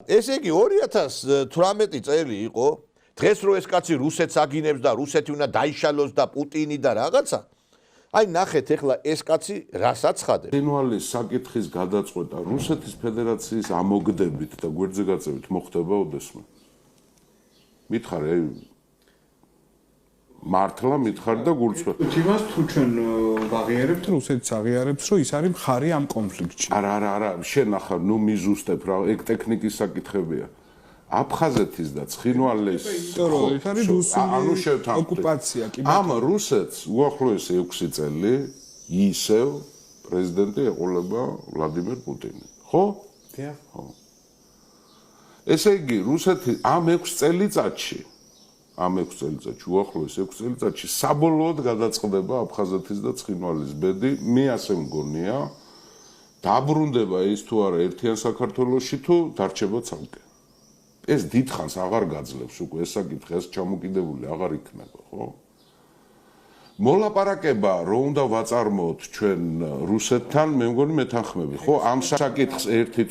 ესე იგი 2018 წელი იყო, დღეს რო ეს კაცი რუსეთს აგინებს და რუსეთი უნდა დაიშალოს და პუტინი და რაღაცა. Აი ნახეთ ეხლა ეს კაცი რას აცხადებს. ცხინვალის საკითხის გადაწყვეტა რუსეთის ფედერაციის ამოგდებით და გვერდზე გაწევით მოხდება ოდესმე. მითხარე, მართლა მითხარ და გულწრფელ. იმას თუ ჩვენ ვაღიარებთ, რუსეთს აღიარებს, რომ ის არის მხარი ამ კონფლიქტში. არა, შენ ახლა ნუ მიზუსტებ რა, ეგ ტექნიკის საკითხებია. აფხაზეთის და ცხინვალის ეს არის რუსული ოკუპაცია კი ამ რუსეთს უახლოესი 6 წელი ისევ პრეზიდენტი ეყოლება ვლადიმერ პუტინი ხო? დიახ. ხო. ესე იგი რუსეთი ამ 6 წელიწადში უახლოესი 6 წელიწადში საბოლოოდ გადაწყდება აფხაზეთის და ცხინვალის ბედი მე ასე მგონია დაბრუნდება ის თუ არა ერთიან საქართველოში თუ დარჩება ცალკე ეს დიდხანს აღარ გაძლევს უკვე ეს საკითხი ეს ჩამოკიდებული აღარ იქნება ხო მოლაპარაკება რომ უნდა ვაწარმოოთ ჩვენ რუსეთთან მე მგონი მეთანხმები ხო ამ საკითხს ერთი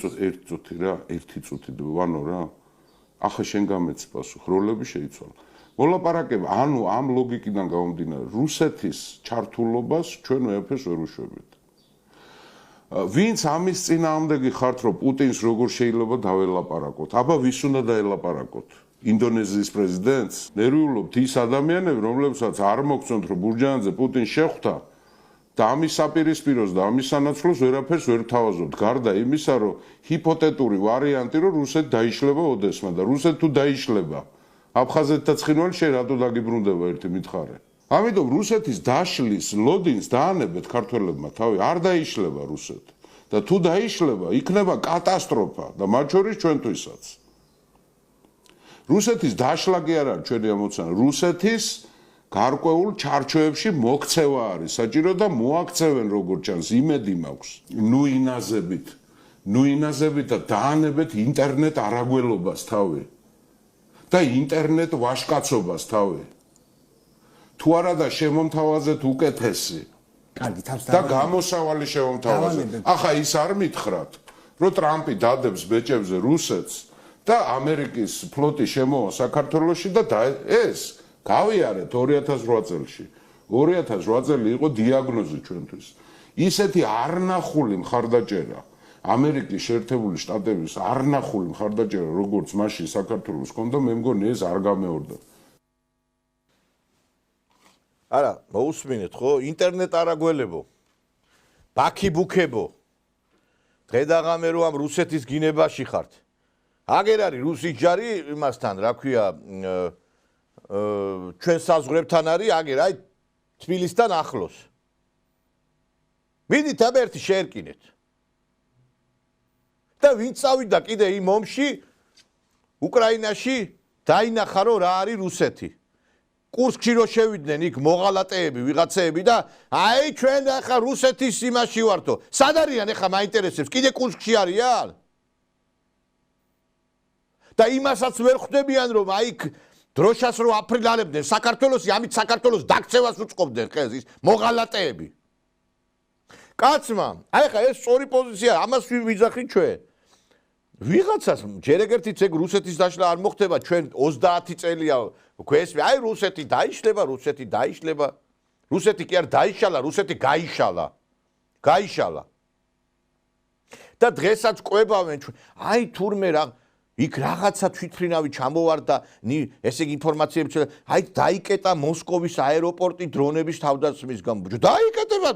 წუთი ვანო რა ახლა შენ გამეცი პასუხ როლები შეიცვალა მოლაპარაკება ანუ ამ ლოგიკიდან გამომდინარე რუსეთის ჩართულობას ჩვენ ვეფერს ვერ უშვებით ვინც ამის წინააღმდეგი ხართ რომ პუტინს როგორ შეიძლება დაველაპარაკოთ აბა ვის უნდა დაელაპარაკოთ ინდონეზიის პრეზიდენტს ნერვიულობთ ის ადამიანები რომლებსაც არ მოგწონთ რომ ბურჯანაძე პუტინს შეხვდა და ამის საპირისპიროს და ამის სანაცვლოს ვერაფერს ვერ თავაზობთ გარდა იმისა რომ ჰიპოთეტური ვარიანტი რომ რუსეთი დაიშლება ოდესმე და რუსეთი თუ დაიშლება აფხაზეთი და ცხინვალი შენ რატო დაგიბრუნდება ერთი მითხარე ამიტომ რუსეთის დაშლის ლოდინს დაანებეთ ქართველებმა თავი არ დაიშლება რუსეთი და თუ დაიშლება იქნება კატასტროფა და მათ შორის ჩვენთვისაც რუსეთის დაშლა კი არ არის ჩვენი ამოცანა რუსეთის გარკვეულ ჩარჩოებში მოქცევა არის საჭირო და მოაქცევენ როგორც ჩანს იმედი მაქვს ნუ ინაზებით და დაანებეთ ინტერნეტ არაგველობას თავი და ინტერნეტ ვაშკაცობას თავი თუ არა და შემომთავაზეთ უკეთესი და გამოსავალი შემომთავაზეთ ახლა ის არ მითხრათ რომ ტრამპი დადებს ბეჭებზე რუსეთს და ამერიკის ფლოტი შემოვა საქართველოში და ეს გავიარეთ 2008 წელში 2008 წელი იყო დიაგნოზი ჩვენთვის ისეთი არნახული მხარდაჭერა ამერიკის შეერთებული შტატების არნახული მხარდაჭერა როგორც მაშინ საქართველოს ჰქონდა მე მგონი ეს არ გამეორდა არა, მოусმინეთ ხო? ინტერნეტ არაგველებო. ბაქი ბუქებო. დღედაღამე რომ ამ რუსეთის გინებაში ხართ. აგერ არის რუსის ჯარი იმასთან, რა ქვია, ჩვენ საზღვრებთან არის, აგერ აი თბილისთან ახლოს. მიდით აბა ერთი შეერკინეთ. და ვინც წავიდა კიდე იმ ომში უკრაინაში დაინახა რომ რა არის რუსეთი. კურსკში რო შევიდნენ იქ მოღალატეები ვიღაცეები და აი ჩვენ ახლა რუსეთის იმაში ვართო სად არიან ახლა მაინტერესებს კიდე კურსკში არიან და იმასაც ვერ ხვდებიან რომ აი დროშას რო აფრილალებდნენ საქართველოსი ამით საქართველოს დაქცევას უწყობდნენ ხელს ის მოღალატეები კაცმა აი ახლა ეს სწორი პოზიცია ამას ვიძახით ჩვენ ვიღაცას ჯერ ეგერთიც ეგ რუსეთის დაშლა არ მოხდება ჩვენ 30 წელია გვესმე აი რუსეთი დაიშლება რუსეთი კი არ დაიშალა რუსეთი გაიშალა და დღესაც ყვებავენ ჩვენ აი თურმე რა იქ რაღაცა თვითფრინავი ჩამოვარდა ესე იგი ინფორმაციები აი დაიკეტა მოსკოვის აეროპორტი დრონების თავდასხმის გამო დაიკეტება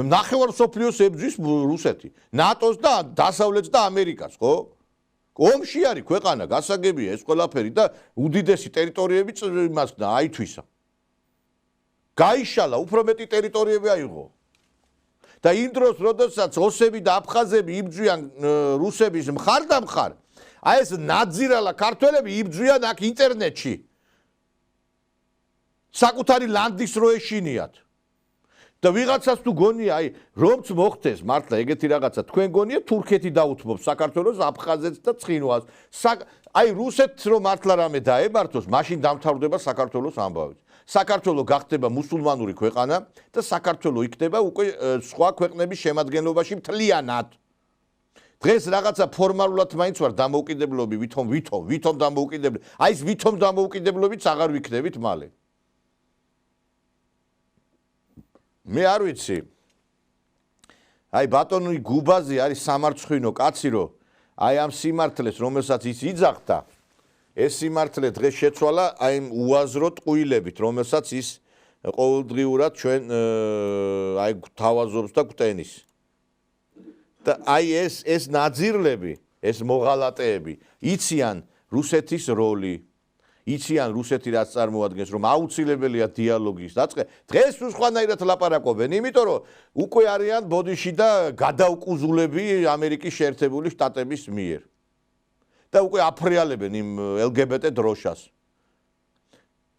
ნახევარ მსოფლიოს ებრძვის რუსეთი ნატოს და დასავლეთს და ამერიკას ხო ომში არის ქვეყანა გასაგებია ეს ყველაფერი და უდიდესი ტერიტორიები იმას აითვისა. გაიშალა უფრო მეტი ტერიტორიები აიღო. და იმ დროს როდესაც ოსები და აფხაზები იბძვიან რუსების მხარ და მხარ, აი ეს ნაძირალა ქართველები იბძვიან აქ ინტერნეტში. საკუთარი ლანდის რო ეშინიათ. და ვიღაცას თუ გონია აი რომც მოხდეს მართლა ეგეთი რაღაცა თქვენ გონია თურქეთი დაუთმობს საქართველოს აფხაზეთს და ცხინვალს აი რუსეთს რომ მართლა რამე დაემართოს მაშინ დამთავრდება საქართველოს ამბავი საქართველო გახდება მუსულმანური ქვეყანა და საქართველო იქნება უკვე სხვა ქვეყნების შემადგენლობაში მთლიანად დღეს რაღაცა ფორმალურად მაინც ვარ დამოუკიდებლობი, ვითომ დამოუკიდებლობი. აი ეს ვითომ დამოუკიდებლობიც აღარ ვიქნებით მალე. მე არ ვიცი. აი ბატონი გუბაზი არის სამარცხვინო კაცი რო აი ამ სიმართლეს რომელსაც ის იძახდა ეს სიმართლე დღეს შეცვალა აი ამ უაზრო ტყუილებით რომელსაც ის ყოველდღიურად ჩვენ აი თავაზობს და გვტენის და აი ეს ნაძირლები ეს მოღალატეები იციან რუსეთის როლი იციან რუსეთი რაც წარმოადგენს რომ აუცილებელია დიალოგის დაწყება დღეს თუ სხვანაირად ლაპარაკობენ იმიტომ რომ უკვე არიან ბოდიში და გადაუკუზულები ამერიკის შეერთებული შტატების მიერ და უკვე აფრიალებენ იმ LGBT დროშას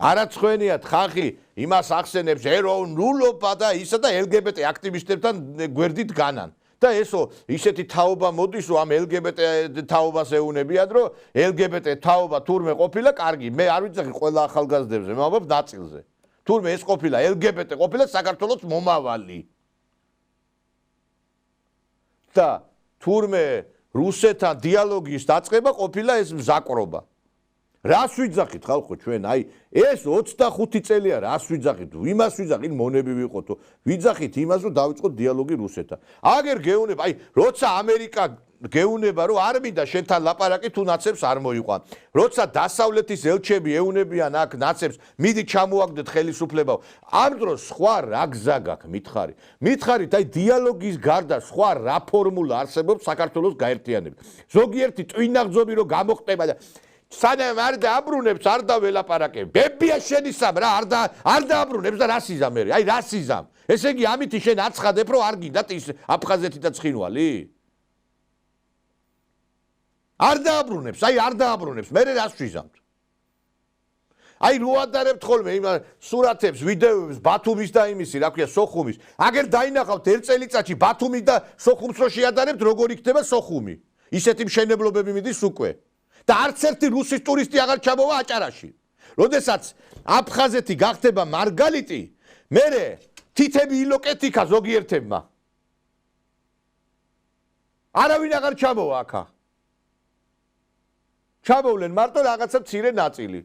არაცხვენიათ ხალხი იმას ახსენებს ეროვნულობა და ისა და LGBT აქტივისტებთან გვერდით განან და ესო ისეთი თაობა მოდის რომ ამ LGBT თაობას ეუნებიან რომ LGBT თაობა თურმე ყოფილა კარგი მე არ ვიცი ყველა ახალგაზრდებზე მე ვამბობ ნაწილზე თურმე ეს ყოფილა LGBT ყოფილა საქართველოს მომავალი და თურმე რუსეთთან დიალოგის დაწყება ყოფილა ეს მზაკრობა რას ვიძახით ხალხო ჩვენ აი ეს 25 წელია რას ვიძახით იმას ვიძახით მონები ვიყოთო ვიძახით იმას რომ დავიწყოთ დიალოგი რუსეთთან აგერ გეუნება აი როცა ამერიკა გეუნება რომ არ მინდა შენთან ლაპარაკი თუ ნაცებს არ მოიყვან როცა დასავლეთის ელჩები ეუნებიან აქ ნაცებს მიდი ჩამოაგდეთ ხელისუფლებაო ამ დროს სხვა რა გზა გაქვს მითხარით აი დიალოგის გარდა სხვა რა ფორმულა არსებობს საქართველოს გაერთიანებით ზოგიერთი ტვინაღძობი რომ გამოხტება და სანამ არ დააბრუნებს არ დაველაპარაკებ ბებია შენისამ რა არ დააბრუნებს და რას იზამ მე აი რას იზამ ესე იგი ამით შენ აცხადებ რომ არ გინდათ ის აფხაზეთი და ცხინვალი არ დააბრუნებს აი არ დააბრუნებს მე რას ვიზამთ აი რო ადარებთ ხოლმე იმ სურათებს ვიდეოებს ბათუმის და იმისი რა ქვია სოხუმის აგერ დაინახავთ ერთ წელიწადში ბათუმის და სოხუმს რო შეადარებთ როგორ იქნება სოხუმი ისეთი მშენებლობები მიდის უკვე და არც ერთი რუსის ტურისტი აღარ ჩამოვა აჭარაში. როდესაც აფხაზეთი გახდება მარგალიტი, მერე თითები ილოკეთიქა ზოგიერთებმა. არავინ აღარ ჩამოვა აქა. ჩამოვლენ მარტო რაღაცა მცირე ნაწილი.